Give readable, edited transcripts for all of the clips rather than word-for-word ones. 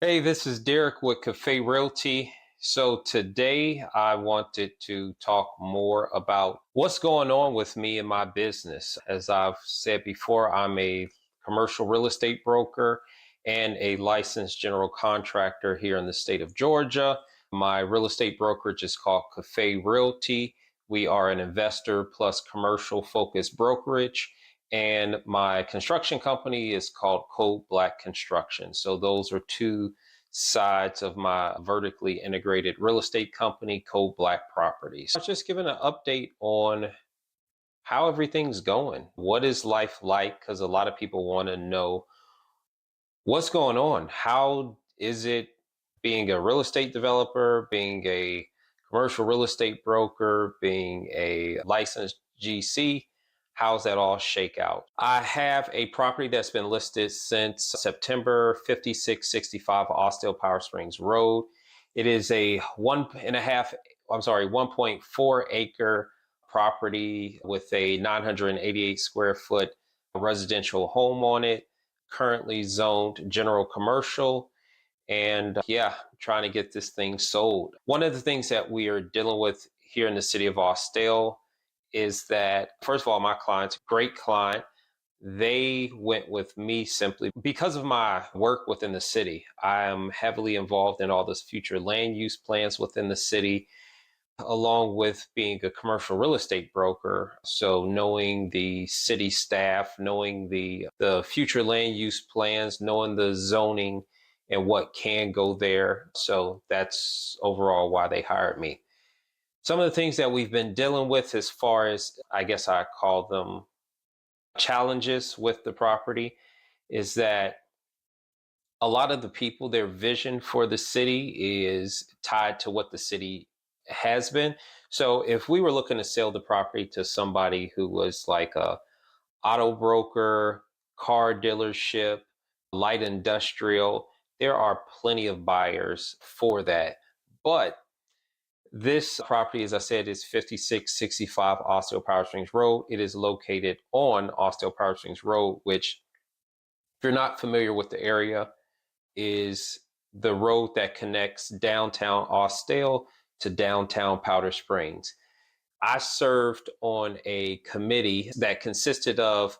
Hey, this is Derek with CAFFE Realty. So today I wanted to talk more about what's going on with me and my business. As I've said before, I'm a commercial real estate broker and a licensed general contractor here in the state of Georgia. My real estate brokerage is called CAFFE Realty. We are an investor plus commercial focused brokerage. And my construction company is called Code Black Construction. So those are two sides of my vertically integrated real estate company, Code Black Properties. I was just giving an update on how everything's going. What is life like? Because a lot of people want to know what's going on. How is it being a real estate developer, being a commercial real estate broker, being a licensed GC? How's that all shake out? I have a property that's been listed since September 5665 Austell Powder Springs Road. It is a 1.4 acre property with a 988 square foot residential home on it, currently zoned general commercial, and trying to get this thing sold. One of the things that we are dealing with here in the city of Austell is that, first of all, my client's a great client. They went with me simply because of my work within the city. I am heavily involved in all this future land use plans within the city, along with being a commercial real estate broker. So knowing the city staff, knowing the future land use plans, knowing the zoning and what can go there. So that's overall why they hired me. Some of the things that we've been dealing with, as far as I guess I call them challenges with the property, is that a lot of the people, their vision for the city is tied to what the city has been. So if we were looking to sell the property to somebody who was like a auto broker, car dealership, light industrial, there are plenty of buyers for that. But this property, as I said, is 5665 Austell Powder Springs Road. It is located on Austell Powder Springs Road, which, if you're not familiar with the area, is the road that connects downtown Austell to downtown Powder Springs. I served on a committee that consisted of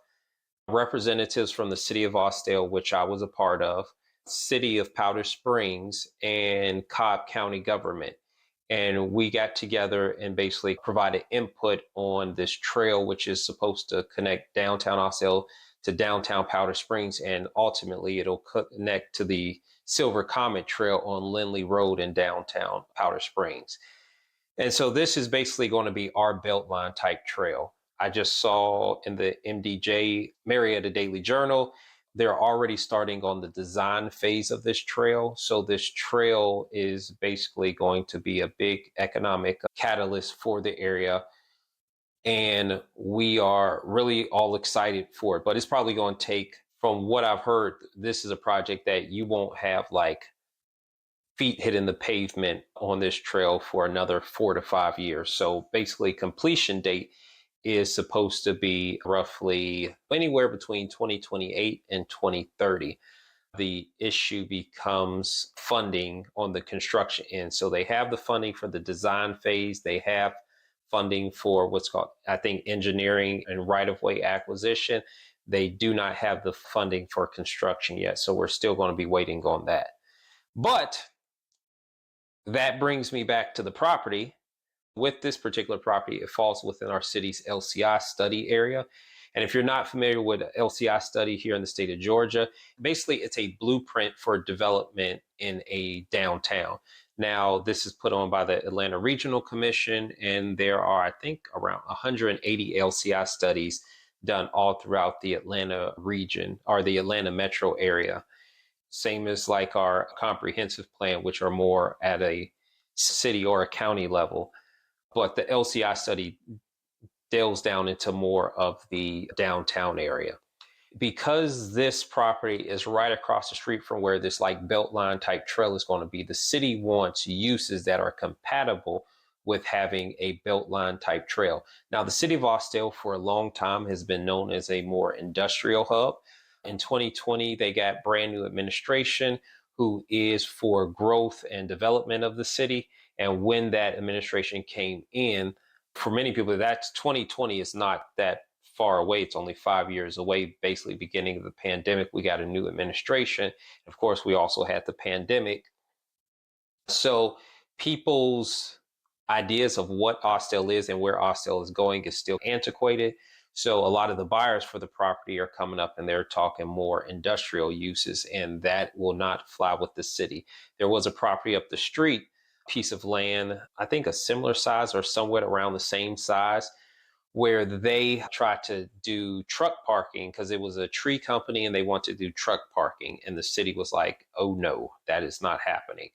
representatives from the city of Austell, which I was a part of, city of Powder Springs, and Cobb County government. And we got together and basically provided input on this trail, which is supposed to connect downtown Austell to downtown Powder Springs. And ultimately, it'll connect to the Silver Comet Trail on Lindley Road in downtown Powder Springs. And so this is basically going to be our Beltline type trail. I just saw in the MDJ Marietta Daily Journal, they're already starting on the design phase of this trail. So this trail is basically going to be a big economic catalyst for the area. And we are really all excited for it. But it's probably going to take, from what I've heard, this is a project that you won't have like feet hitting the pavement on this trail for another 4 to 5 years. So basically, completion date is supposed to be roughly anywhere between 2028 and 2030. The issue becomes funding on the construction end. So they have the funding for the design phase. They have funding for what's called, I think, engineering and right-of-way acquisition. They do not have the funding for construction yet. So we're still going to be waiting on that. But that brings me back to the property. With this particular property, it falls within our city's LCI study area. And if you're not familiar with LCI study here in the state of Georgia, basically it's a blueprint for development in a downtown. Now, this is put on by the Atlanta Regional Commission, and there are, I think, around 180 LCI studies done all throughout the Atlanta region or the Atlanta metro area. Same as like our comprehensive plan, which are more at a city or a county level. But the LCI study delves down into more of the downtown area. Because this property is right across the street from where this like Beltline type trail is going to be, the city wants uses that are compatible with having a Beltline type trail. Now, the city of Austell for a long time has been known as a more industrial hub. In 2020, they got brand new administration who is for growth and development of the city. And when that administration came in, for many people, that's 2020 is not that far away. It's only 5 years away, basically beginning of the pandemic. We got a new administration. Of course, we also had the pandemic. So people's ideas of what Austell is and where Austell is going is still antiquated. So a lot of the buyers for the property are coming up and they're talking more industrial uses, and that will not fly with the city. There was a property up the street, piece of land, I think a similar size or somewhat around the same size, where they tried to do truck parking because it was a tree company and they wanted to do truck parking. And the city was like, oh no, that is not happening.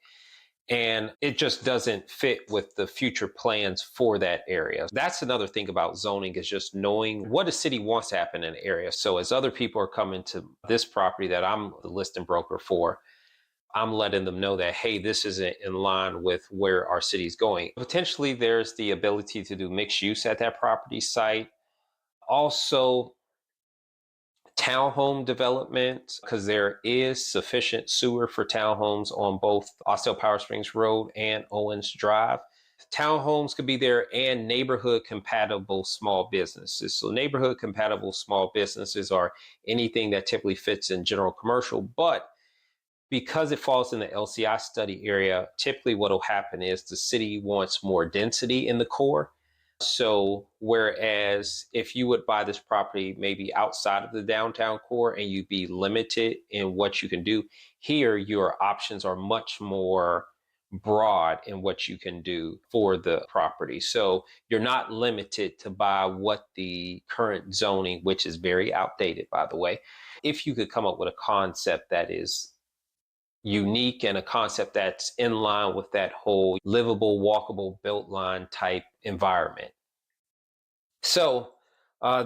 And it just doesn't fit with the future plans for that area. That's another thing about zoning, is just knowing what a city wants to happen in an area. So as other people are coming to this property that I'm the listing broker for, I'm letting them know that, hey, this isn't in line with where our city's going. Potentially there's the ability to do mixed use at that property site. Also, townhome development, because there is sufficient sewer for townhomes on both Austell Powder Springs Road and Owens Drive. Townhomes could be there, and neighborhood compatible small businesses. So neighborhood compatible small businesses are anything that typically fits in general commercial, but because it falls in the LCI study area, typically what will happen is the city wants more density in the core. So whereas if you would buy this property maybe outside of the downtown core and you'd be limited in what you can do, here your options are much more broad in what you can do for the property. So you're not limited to buy what the current zoning, which is very outdated, by the way. If you could come up with a concept that is unique and a concept that's in line with that whole livable, walkable, built line type environment. So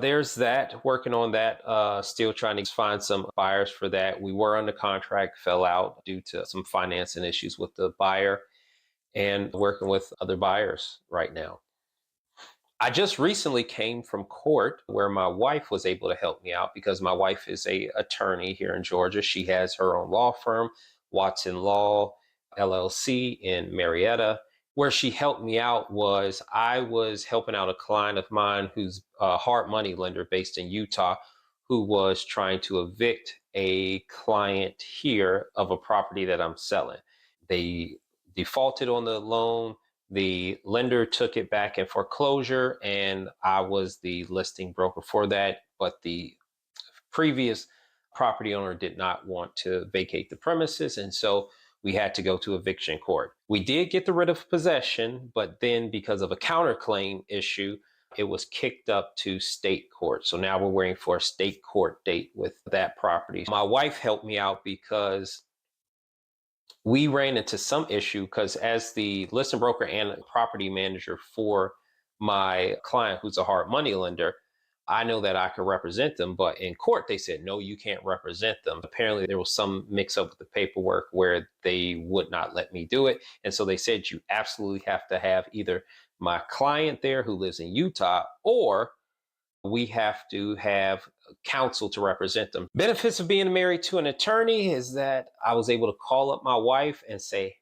there's that, working on that, still trying to find some buyers for that. We were under contract, fell out due to some financing issues with the buyer, and working with other buyers right now. I just recently came from court where my wife was able to help me out, because my wife is a attorney here in Georgia. She has her own law firm, Watson Law LLC in Marietta. Where she helped me out was I was helping out a client of mine who's a hard money lender based in Utah, who was trying to evict a client here of a property that I'm selling. They defaulted on the loan. The lender took it back in foreclosure, and I was the listing broker for that. But the previous property owner did not want to vacate the premises, and so we had to go to eviction court. We did get the writ of possession, but then because of a counterclaim issue, it was kicked up to state court. So now we're waiting for a state court date with that property. My wife helped me out because we ran into some issue, because as the listing broker and property manager for my client, who's a hard money lender, I know that I could represent them, but in court they said, no, you can't represent them. Apparently there was some mix up with the paperwork where they would not let me do it. And so they said, you absolutely have to have either my client there who lives in Utah, or we have to have counsel to represent them. Benefits of being married to an attorney is that I was able to call up my wife and say,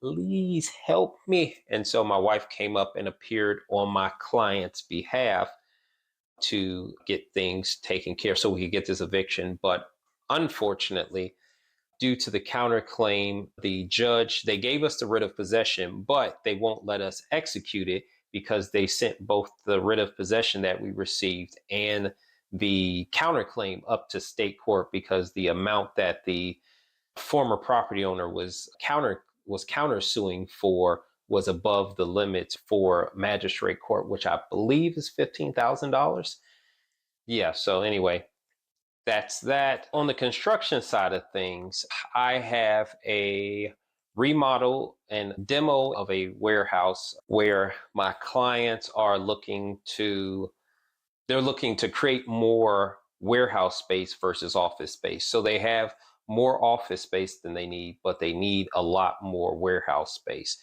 please help me. And so my wife came up and appeared on my client's behalf to get things taken care of so we could get this eviction. But unfortunately, due to the counterclaim, the judge, they gave us the writ of possession, but they won't let us execute it because they sent both the writ of possession that we received and the counterclaim up to state court, because the amount that the former property owner was countersuing for was above the limits for magistrate court, which I believe is $15,000. Yeah, so anyway, that's that. On the construction side of things, I have a remodel and demo of a warehouse where my clients are looking to create more warehouse space versus office space. So they have more office space than they need, but they need a lot more warehouse space.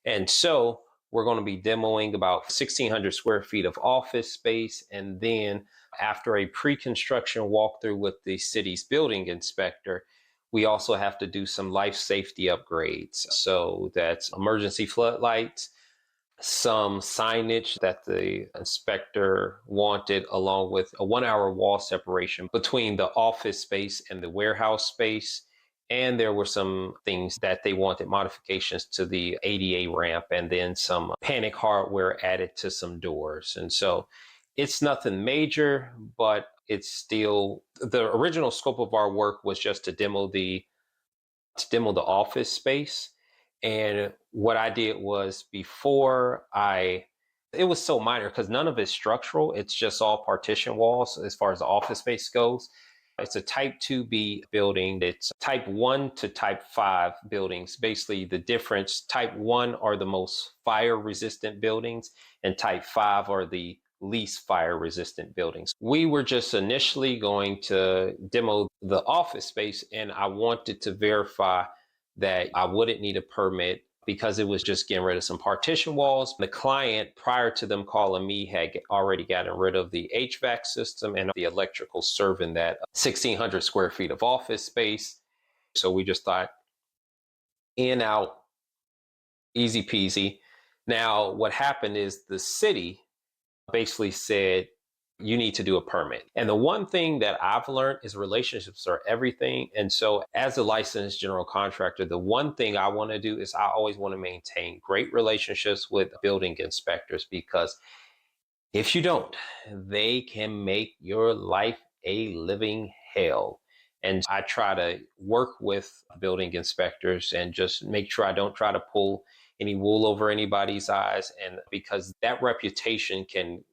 And so we're going to be demoing about 1,600 square feet of office space. And then after a pre-construction walkthrough with the city's building inspector, We also have to do some life safety upgrades. So that's emergency floodlights, some signage that the inspector wanted, along with a 1 hour wall separation between the office space and the warehouse space. And there were some things that they wanted modifications to the ADA ramp, and then some panic hardware added to some doors. And so it's nothing major, but it's still the original scope of our work was just to demo the office space. And what I did was it was so minor because none of it's structural. It's just all partition walls as far as the office space goes. It's a type 2B building. It's type 1 to type 5 buildings. Basically, the difference, type 1 are the most fire resistant buildings, and type 5 are the least fire resistant buildings. We were just initially going to demo the office space, and I wanted to verify that I wouldn't need a permit because it was just getting rid of some partition walls. The client, prior to them calling me, had already gotten rid of the HVAC system and the electrical serving that 1,600 square feet of office space. So we just thought, in, out, easy peasy. Now, what happened is the city basically said, you need to do a permit. And the one thing that I've learned is relationships are everything. And so, as a licensed general contractor, the one thing I want to do is I always want to maintain great relationships with building inspectors, because if you don't, they can make your life a living hell. And I try to work with building inspectors and just make sure I don't try to pull any wool over anybody's eyes. And because that reputation can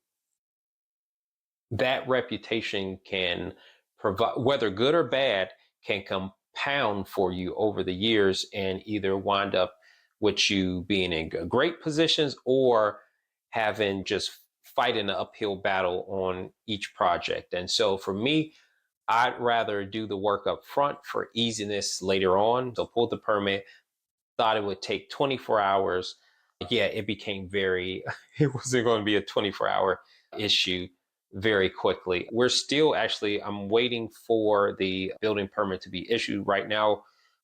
provide, whether good or bad, can compound for you over the years and either wind up with you being in great positions or having just fighting an uphill battle on each project. And so for me, I'd rather do the work up front for easiness later on. So pulled the permit, thought it would take 24 hours. Yeah, it became it wasn't going to be a 24-hour issue very quickly. I'm waiting for the building permit to be issued right now.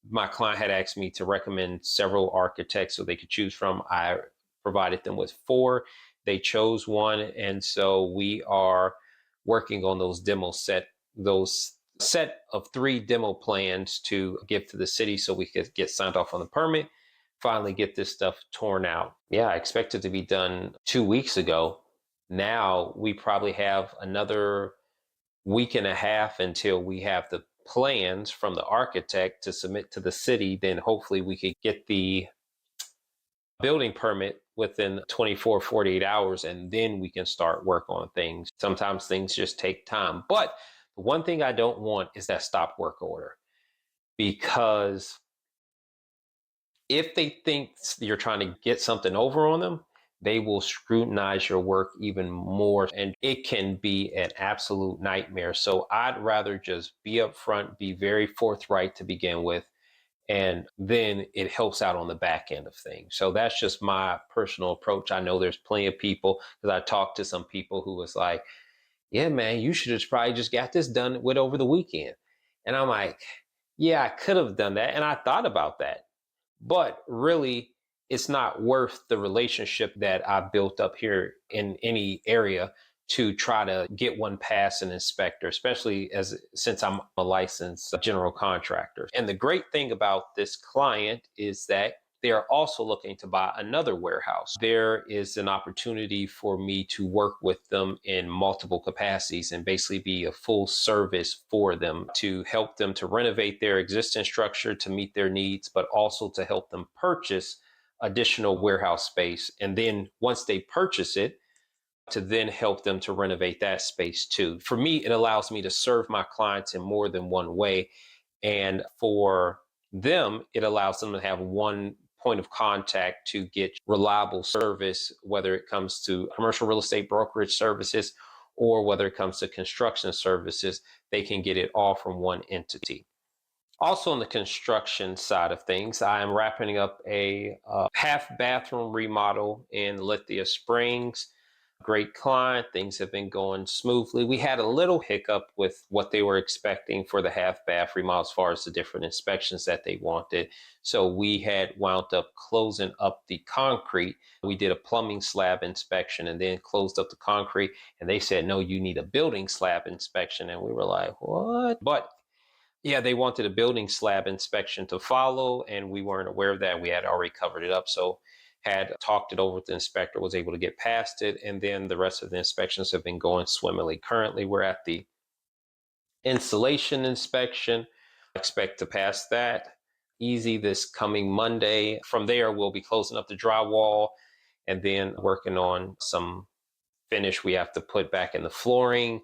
My client had asked me to recommend several architects so they could choose from. I provided them with four. They chose one. And so we are working on those set of three demo plans to give to the city so we could get signed off on the permit, finally get this stuff torn out. Yeah, I expect it to be done 2 weeks ago. Now we probably have another week and a half until we have the plans from the architect to submit to the city. Then hopefully we could get the building permit within 24, 48 hours, and then we can start work on things. Sometimes things just take time. But the one thing I don't want is that stop work order, because if they think you're trying to get something over on them, they will scrutinize your work even more, and it can be an absolute nightmare. So I'd rather just be upfront, be very forthright to begin with, and then it helps out on the back end of things. So that's just my personal approach. I know there's plenty of people, because I talked to some people who was like, yeah, man, you should have probably just got this done with over the weekend. And I'm like, yeah, I could have done that. And I thought about that. But really, it's not worth the relationship that I built up here in any area to try to get one past an inspector, especially since I'm a licensed general contractor. And the great thing about this client is that they are also looking to buy another warehouse. There is an opportunity for me to work with them in multiple capacities and basically be a full service for them, to help them to renovate their existing structure to meet their needs, but also to help them purchase additional warehouse space. And then once they purchase it, to then help them to renovate that space too. For me, it allows me to serve my clients in more than one way. And for them, it allows them to have one point of contact to get reliable service, whether it comes to commercial real estate brokerage services or whether it comes to construction services. They can get it all from one entity. Also, on the construction side of things, I am wrapping up a half bathroom remodel in Lithia Springs. Great client. Things have been going smoothly. We had a little hiccup with what they were expecting for the half bath remodel as far as the different inspections that they wanted. So we had wound up closing up the concrete. We did a plumbing slab inspection and then closed up the concrete. And they said, no, you need a building slab inspection. And we were like, what? But yeah, they wanted a building slab inspection to follow, and we weren't aware of that. We had already covered it up. So had talked it over with the inspector, was able to get past it, and then the rest of the inspections have been going swimmingly. Currently, we're at the insulation inspection. I expect to pass that easy this coming Monday. From there, we'll be closing up the drywall and then working on some finish we have to put back in the flooring,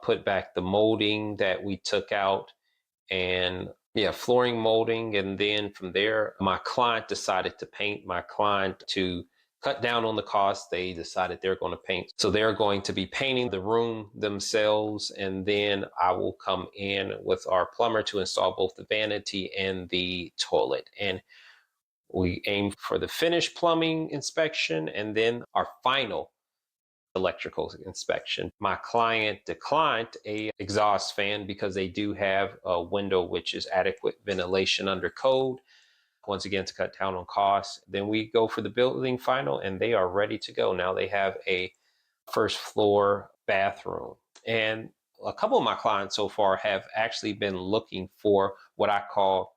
put back the molding that we took out, and yeah, flooring molding. And then from there, my client decided to paint. My client, to cut down on the cost, they decided they're going to paint. So they're going to be painting the room themselves. And then I will come in with our plumber to install both the vanity and the toilet. And we aim for the finished plumbing inspection and then our final electrical inspection. My client declined a exhaust fan because they do have a window which is adequate ventilation under code, once again to cut down on costs. Then we go for the building final and they are ready to go. Now they have a first floor bathroom. And a couple of my clients so far have actually been looking for what I call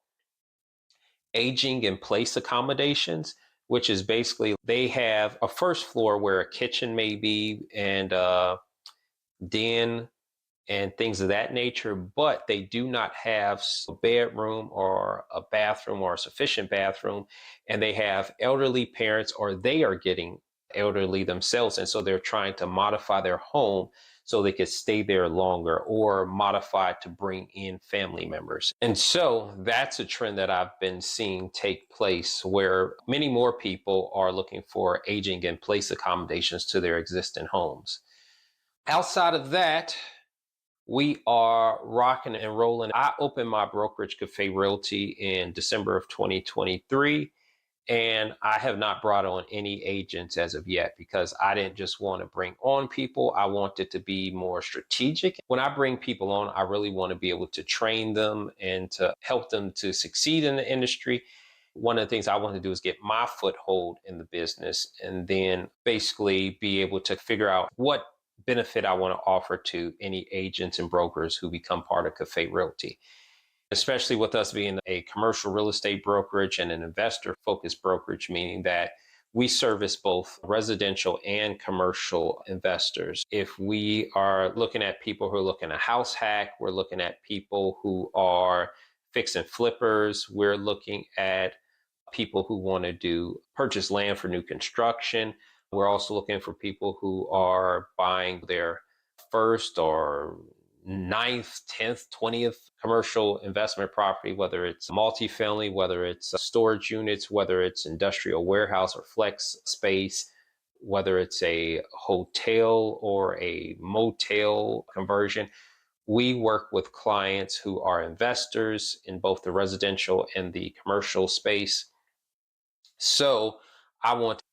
aging in place accommodations, which is basically they have a first floor where a kitchen may be and a den and things of that nature, but they do not have a bedroom or a bathroom or a sufficient bathroom. And they have elderly parents or they are getting elderly themselves. And so they're trying to modify their home so they could stay there longer or modify to bring in family members. And so that's a trend that I've been seeing take place where many more people are looking for aging in place accommodations to their existing homes. Outside of that, we are rocking and rolling. I opened my brokerage, CAFFE Realty, in December of 2023. And I have not brought on any agents as of yet because I didn't just want to bring on people. I wanted to be more strategic. When I bring people on, I really want to be able to train them and to help them to succeed in the industry. One of the things I want to do is get my foothold in the business and then basically be able to figure out what benefit I want to offer to any agents and brokers who become part of CAFFE Realty, especially with us being a commercial real estate brokerage and an investor focused brokerage, meaning that we service both residential and commercial investors. If we are looking at people who are looking at house hack, we're looking at people who are fix and flippers, we're looking at people who want to do purchase land for new construction. We're also looking for people who are buying their first or ninth, 10th, 20th commercial investment property, whether it's multifamily, whether it's storage units, whether it's industrial warehouse or flex space, whether it's a hotel or a motel conversion. We work with clients who are investors in both the residential and the commercial space. So I want to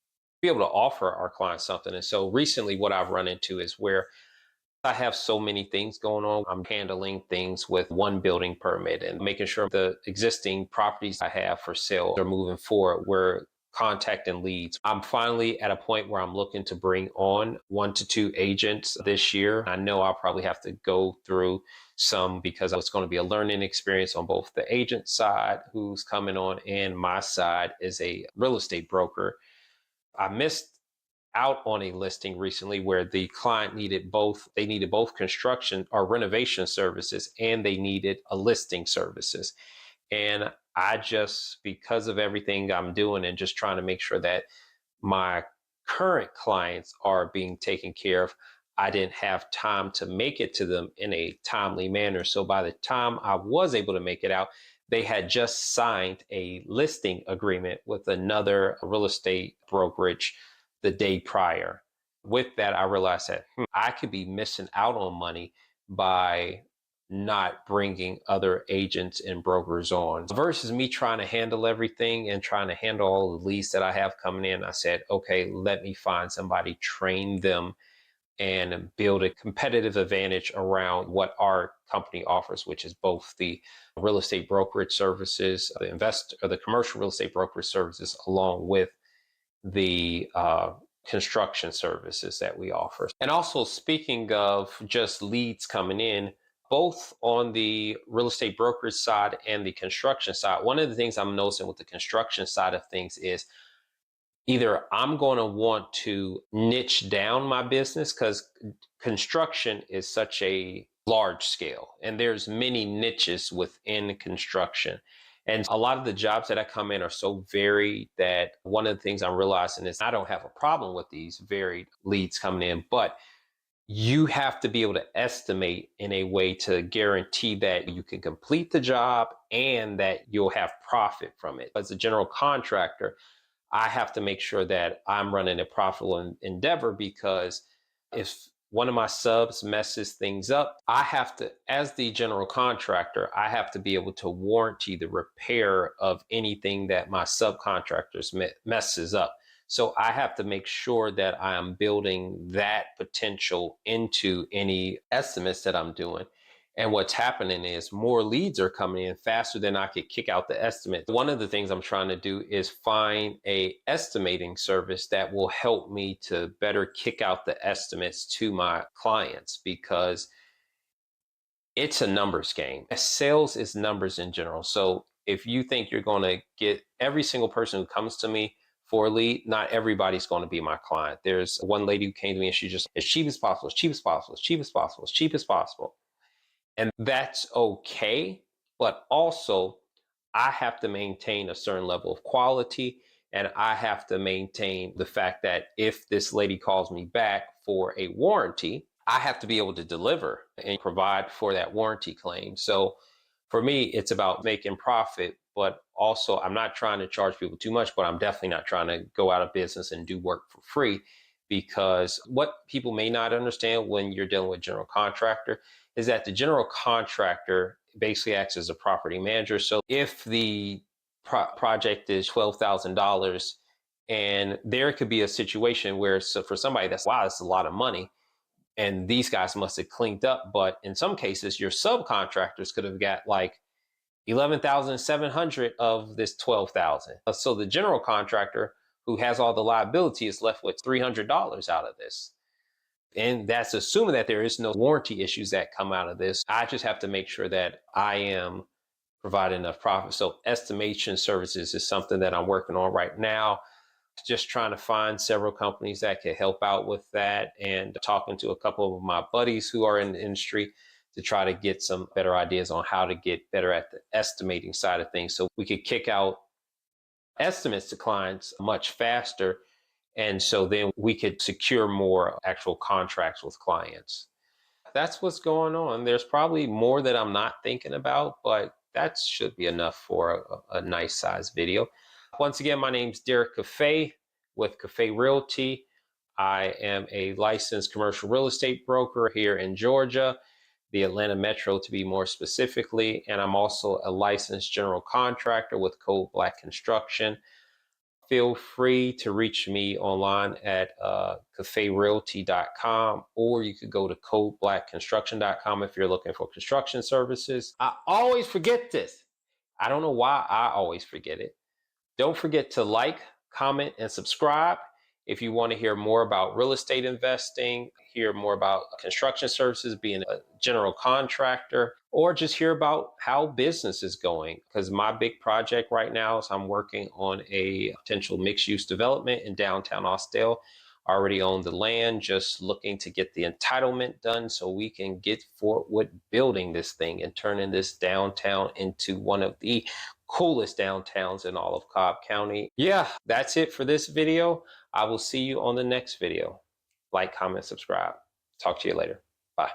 be able to offer our clients something. And so recently what I've run into is where I have so many things going on. I'm handling things with one building permit and making sure the existing properties I have for sale are moving forward. We're contacting leads. I'm finally at a point where I'm looking to bring on 1 to 2 agents this year. I know I'll probably have to go through some because it's going to be a learning experience on both the agent side who's coming on and my side as a real estate broker. I missed out on a listing recently where the client needed both. They needed both construction or renovation services and they needed a listing services. And I just, because of everything I'm doing and just trying to make sure that my current clients are being taken care of, I didn't have time to make it to them in a timely manner. So by the time I was able to make it out, they had just signed a listing agreement with another real estate brokerage the day prior. With that, I realized that I could be missing out on money by not bringing other agents and brokers on. Versus me trying to handle everything and trying to handle all the leads that I have coming in, I said, okay, let me find somebody, train them, and build a competitive advantage around what our company offers, which is both the real estate brokerage services, the commercial real estate brokerage services, along with the construction services that we offer. And also, speaking of just leads coming in, both on the real estate brokerage side and the construction side, one of the things I'm noticing with the construction side of things is either I'm going to want to niche down my business, because construction is such a large scale and there's many niches within construction. And a lot of the jobs that I come in are so varied that one of the things I'm realizing is I don't have a problem with these varied leads coming in, but you have to be able to estimate in a way to guarantee that you can complete the job and that you'll have profit from it. As a general contractor, I have to make sure that I'm running a profitable endeavor, because if one of my subs messes things up, I have to, as the general contractor, I have to be able to warranty the repair of anything that my subcontractors messes up. So I have to make sure that I am building that potential into any estimates that I'm doing. And what's happening is more leads are coming in faster than I could kick out the estimate. One of the things I'm trying to do is find a estimating service that will help me to better kick out the estimates to my clients, because it's a numbers game. Sales is numbers in general. So if you think you're going to get every single person who comes to me for a lead, not everybody's going to be my client. There's one lady who came to me and she just, as cheap as possible, as cheap as possible, as cheap as possible, as cheap as possible. And that's okay. But also, I have to maintain a certain level of quality. And I have to maintain the fact that if this lady calls me back for a warranty, I have to be able to deliver and provide for that warranty claim. So for me, it's about making profit, but also I'm not trying to charge people too much, but I'm definitely not trying to go out of business and do work for free. Because what people may not understand when you're dealing with general contractor is that the general contractor basically acts as a property manager. So if the project is $12,000, and there could be a situation where, so for somebody that's, wow, that's a lot of money, and these guys must have cleaned up. But in some cases, your subcontractors could have got like 11,700 of this 12,000. So the general contractor who has all the liability is left with $300 out of this. And that's assuming that there is no warranty issues that come out of this. I just have to make sure that I am providing enough profit. So estimation services is something that I'm working on right now. Just trying to find several companies that can help out with that, and talking to a couple of my buddies who are in the industry to try to get some better ideas on how to get better at the estimating side of things, so we could kick out estimates to clients much faster. And so then we could secure more actual contracts with clients. That's what's going on. There's probably more that I'm not thinking about, but that should be enough for a nice size video. Once again, my name's Derek CAFFE with CAFFE Realty. I am a licensed commercial real estate broker here in Georgia, the Atlanta Metro to be more specifically, and I'm also a licensed general contractor with Code Black Construction. Feel free to reach me online at cafferealty.com, or you could go to codeblackconstruction.com if you're looking for construction services. I always forget this. I don't know why I always forget it. Don't forget to like, comment, and subscribe if you want to hear more about real estate investing, hear more about construction services, being a general contractor, or just hear about how business is going. Because my big project right now is I'm working on a potential mixed-use development in downtown Austell. I already own the land, just looking to get the entitlement done so we can get forward with building this thing and turning this downtown into one of the coolest downtowns in all of Cobb County. Yeah, that's it for this video. I will see you on the next video. Like, comment, subscribe. Talk to you later. Bye.